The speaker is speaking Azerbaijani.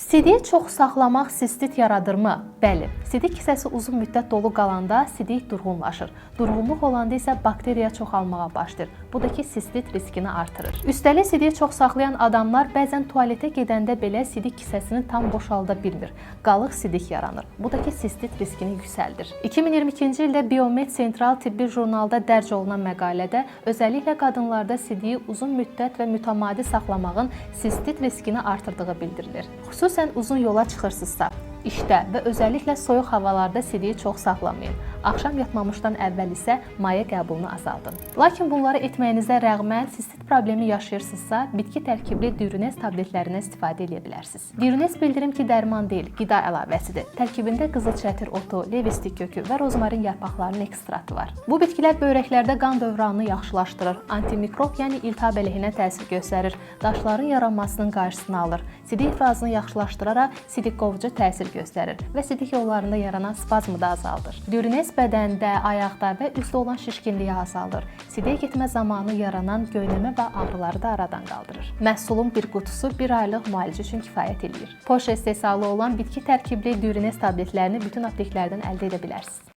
Sidiyi çox saxlamaq sistit yaradırmı? Bəli. Sidik kisəsi uzun müddət dolu qalanda sidik durğunlaşır. Durğunluq olanda isə bakteriya çoxalmağa başlayır. Bu da ki, sistit riskini artırır. Üstəlik, sidiyi çox saxlayan adamlar bəzən tualetə gedəndə belə sidik kisəsini tam boşalda bilmir. Qalıq sidik yaranır. Bu da ki, sistit riskini yüksəldir. 2022-ci ildə Biomed Sentral Tibbi jurnalda dərc olunan məqalədə özəlliklə qadınlarda sidiyi uzun müddət və mütəmadi saxlamağın sistit riskini artırdığı bildirilir. Xüsusən uzun yola çıxırsınızsa, işdə və özəlliklə soyuq havalarda sidiyi çox saxlamayın. Axşam yatmamışdan əvvəl isə maye qəbulunu azaldın. Lakin bunları etməyinizə rəğmən sistit problemi yaşayırsınızsa, bitki tərkibli Durex tabletlərindən istifadə edə bilərsiniz. Durex bildirim ki, dərman deyil, qida əlavəsidir. Tərkibində qızılçətir otu, levistik kökü və rozmarin yarpaqlarının ekstratı var. Bu bitkilər böyrəklərdə qan dövranını yaxşılaşdırır, antimikrob, yəni iltihab əleyhinə təsir göstərir, daşların yaranmasının qarşısını alır, sidik ifrazını yaxşılaşdıraraq sidik qovucu təsir göstərir və sidik yollarında yaranan spazmı da azaldır. Durex bədəndə, ayaqda və üzdə olan şişkinliyi azaldır. Sidiyə getmə zamanı yaranan göynəmə və ağrıları da aradan qaldırır. Məhsulun bir qutusu 1 aylıq müalicə üçün kifayət edir. Poşet istehsalı olan bitki tərkibli Durex tabletlərini bütün apteklərdən əldə edə bilərsiniz.